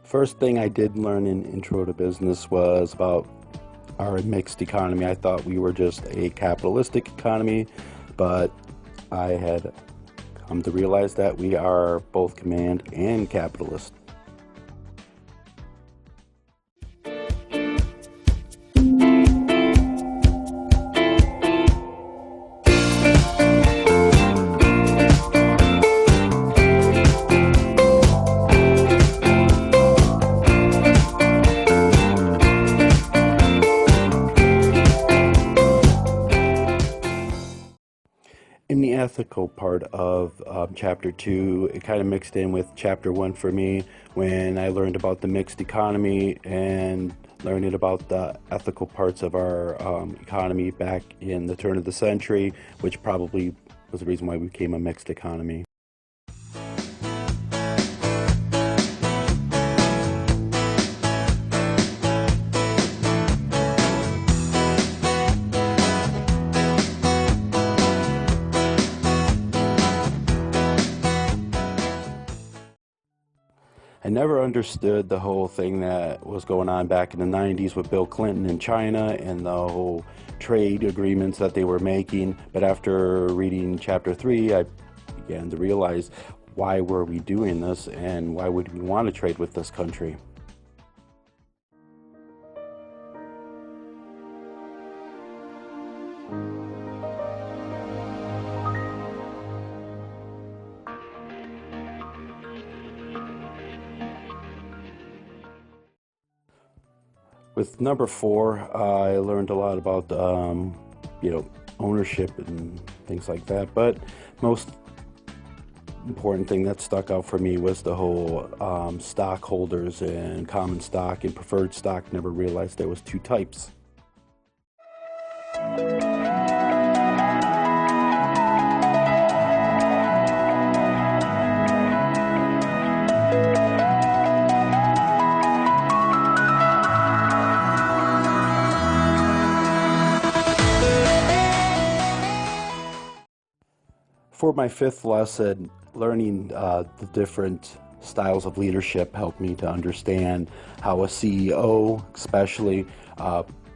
First thing I did learn in Intro to Business was about our mixed economy. I thought we were just a capitalistic economy, but I had come to realize that we are both command and capitalist. In the ethical part of Chapter 2, it kind of mixed in with Chapter 1 for me when I learned about the mixed economy and learning about the ethical parts of our economy back in the turn of the century, which probably was the reason why we became a mixed economy. I never understood the whole thing that was going on back in the 90s with Bill Clinton and China and the whole trade agreements that they were making. But after reading Chapter 3, I began to realize, why were we doing this and why would we want to trade with this country? With number 4, I learned a lot about, ownership and things like that. But most important thing that stuck out for me was the whole stockholders and common stock and preferred stock. Never realized there was 2 types. For my 5th lesson, learning the different styles of leadership helped me to understand how a CEO, especially,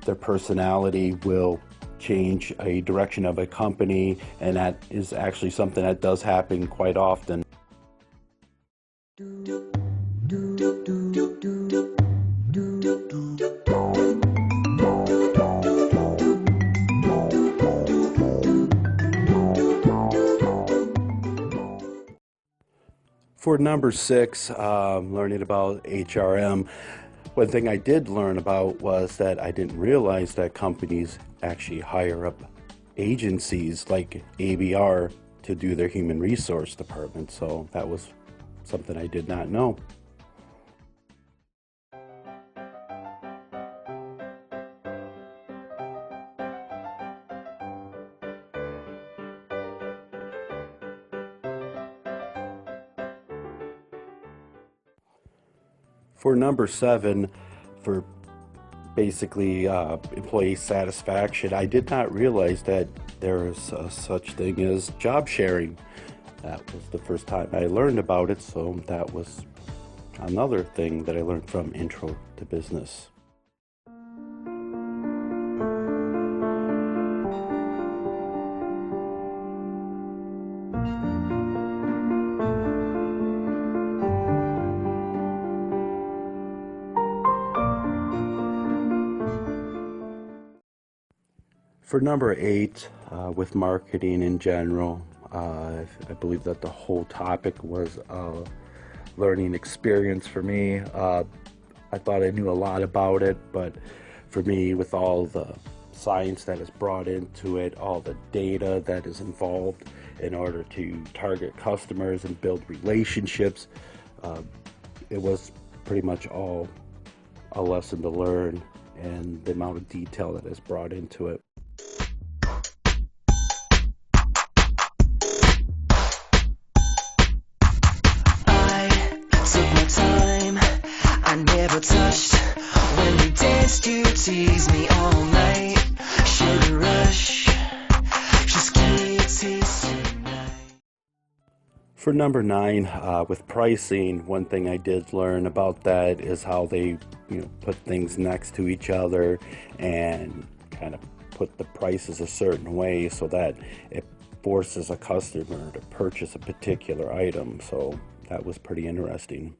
their personality will change a direction of a company, and that is actually something that does happen quite often. For number 6, learning about HRM, one thing I did learn about was that I didn't realize that companies actually hire up agencies like ABR to do their human resource department, so that was something I did not know. For number 7, for basically employee satisfaction, I did not realize that there is such thing as job sharing. That was the first time I learned about it, so that was another thing that I learned from Intro to Business. For number 8, with marketing in general, I believe that the whole topic was a learning experience for me. I thought I knew a lot about it, but for me, with all the science that is brought into it, all the data that is involved in order to target customers and build relationships, it was pretty much all a lesson to learn, and the amount of detail that is brought into it. Touched when we danced, you teased me all night. Sugar rush, just give me a taste tonight. For number 9, with pricing, one thing I did learn about that is how they, put things next to each other and kind of put the prices a certain way so that it forces a customer to purchase a particular item. So that was pretty interesting.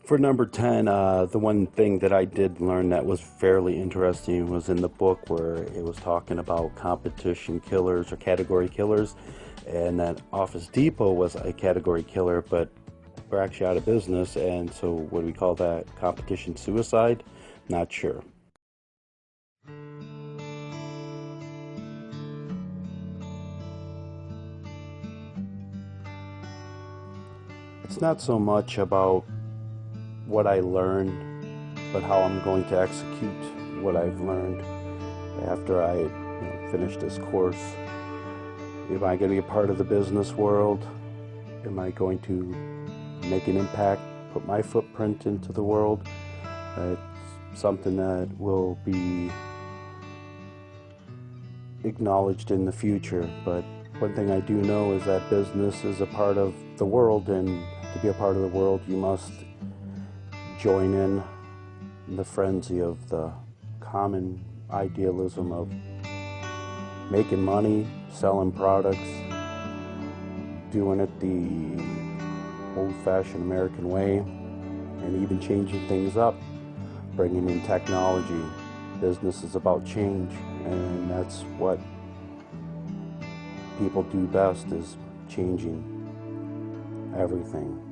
For number 10, the one thing that I did learn that was fairly interesting was in the book where it was talking about competition killers or category killers, and that Office Depot was a category killer, but we're actually out of business, and so what do we call that? Competition suicide? Not sure. It's not so much about what I learned, but how I'm going to execute what I've learned after I finish this course. Am I going to be a part of the business world? Am I going to make an impact, put my footprint into the world? It's something that will be acknowledged in the future, but one thing I do know is that business is a part of the world, and to be a part of the world you must join in the frenzy of the common idealism of making money, selling products, doing it the old-fashioned American way, and even changing things up, bringing in technology. Business is about change, and that's what people do best, is changing everything.